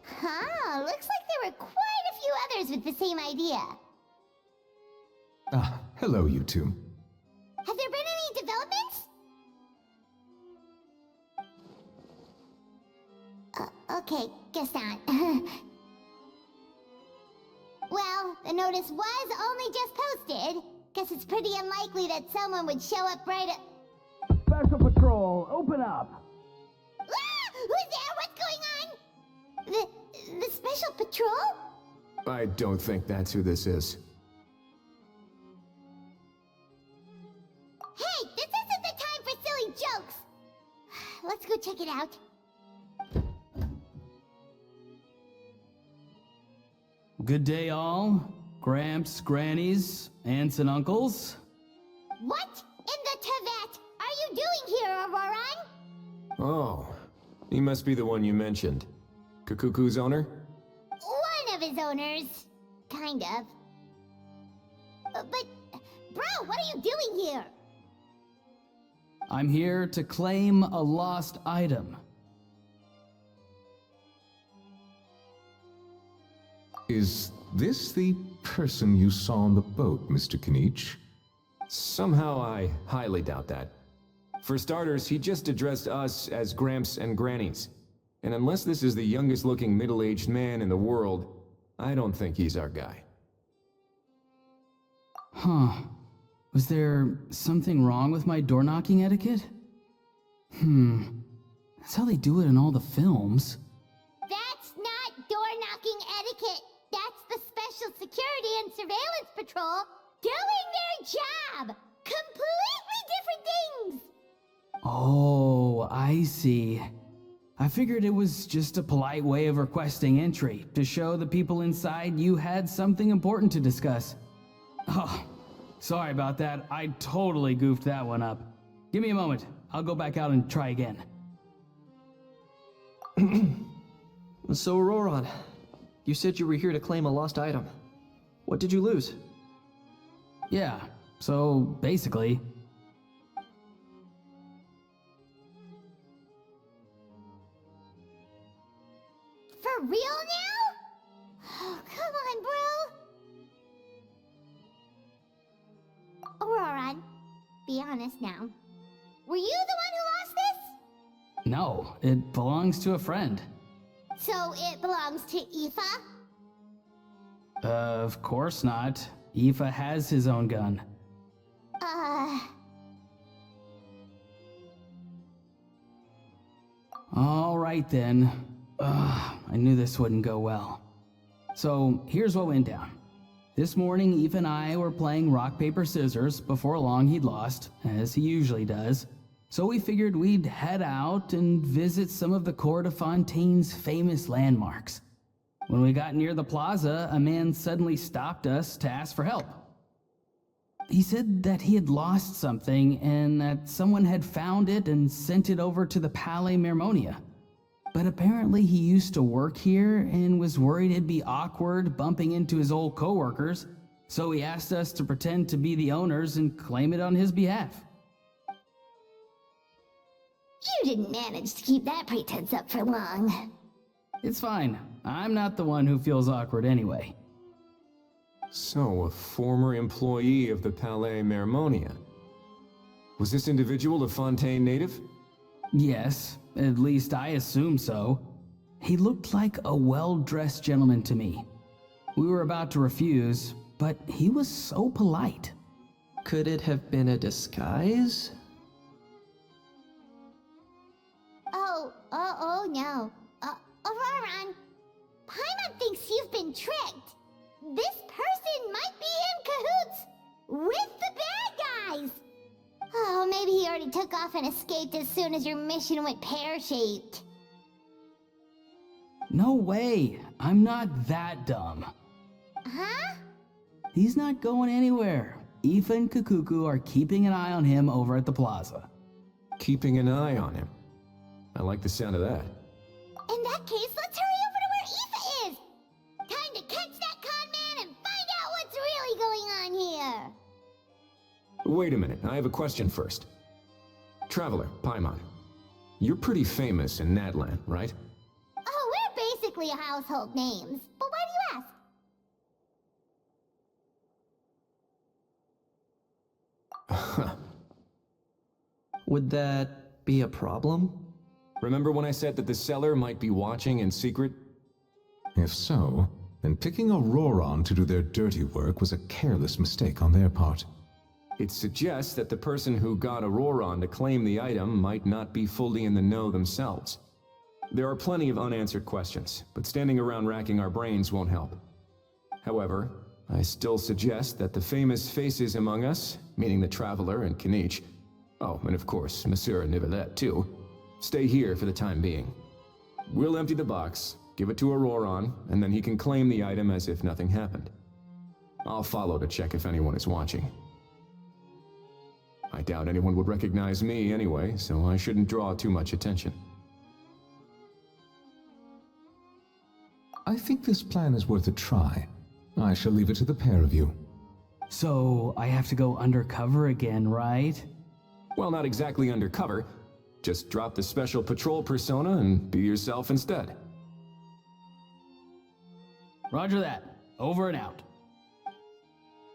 Huh, looks like there were quite a few others with the same idea. Ah, hello, you two. Have there been any developments? Okay, guess not. Well, the notice was only just posted. Guess it's pretty unlikely that someone would show up right at... Special Patrol, open up! Ah! Who's there? What's going on? The Special Patrol? I don't think that's who this is. Hey, this isn't the time for silly jokes! Let's go check it out. Good day, all. Gramps, grannies, aunts, and uncles. What in the Tevat are you doing here, Ororon? Oh, he must be the one you mentioned. Kukuku's owner? One of his owners. Kind of. But, bro, what are you doing here? I'm here to claim a lost item. Is this the person you saw on the boat, Mr. Kinich? Somehow I highly doubt that. For starters, he just addressed us as Gramps and Grannies. And unless this is the youngest looking middle-aged man in the world, I don't think he's our guy. Huh. Was there something wrong with my door-knocking etiquette? That's how they do it in all the films. That's not door-knocking etiquette. That's the Special Security and Surveillance Patrol doing their job! Completely different things! Oh, I see. I figured it was just a polite way of requesting entry, to show the people inside you had something important to discuss. Oh, sorry about that. I totally goofed that one up. Give me a moment. I'll go back out and try again. So, Ororon, you said you were here to claim a lost item. What did you lose? Yeah, so basically... For real now? Oh, come on, bro. Ororon, be honest now. Were you the one who lost this? No, it belongs to a friend. So it belongs to Aoife? Of course not. Aoife has his own gun. All right then. I knew this wouldn't go well. So here's what went down. This morning, Eve and I were playing rock, paper, scissors. Before long, he'd lost, as he usually does. So we figured we'd head out and visit some of the court of Fontaine's famous landmarks. When we got near the plaza, a man suddenly stopped us to ask for help. He said that he had lost something and that someone had found it and sent it over to the Palais Mermonia. But apparently he used to work here and was worried it'd be awkward bumping into his old coworkers, so he asked us to pretend to be the owners and claim it on his behalf. You didn't manage to keep that pretense up for long. It's fine. I'm not the one who feels awkward anyway. So, a former employee of the Palais Mermonia. Was this individual a Fontaine native? Yes, at least I assume so. He looked like a well-dressed gentleman to me. We were about to refuse, but he was so polite. Could it have been a disguise? Oh no. Ororon, Paimon thinks you've been tricked. This person might be in cahoots with the bad guys. Oh, maybe he already took off and escaped as soon as your mission went pear-shaped. No way! I'm not that dumb. Huh? He's not going anywhere. Aoife and Kukuku are keeping an eye on him over at the plaza. Keeping an eye on him. I like the sound of that. In that case, let's hurry over to where Aoife is! Time to catch that con man and find out what's really going on here! Wait a minute, I have a question first. Traveler, Paimon. You're pretty famous in Natlan, right? Oh, we're basically household names. But why do you ask? Would that be a problem? Remember when I said that the seller might be watching in secret? If so, then picking Ororon to do their dirty work was a careless mistake on their part. It suggests that the person who got Ororon to claim the item might not be fully in the know themselves. There are plenty of unanswered questions, but standing around racking our brains won't help. However, I still suggest that the famous faces among us, meaning the Traveler and Kinich, oh, and of course, Monsieur Nivelet too, stay here for the time being. We'll empty the box, give it to Ororon, and then he can claim the item as if nothing happened. I'll follow to check if anyone is watching. I doubt anyone would recognize me anyway, so I shouldn't draw too much attention. I think this plan is worth a try. I shall leave it to the pair of you. So, I have to go undercover again, right? Well, not exactly undercover. Just drop the special patrol persona and be yourself instead. Roger that. Over and out.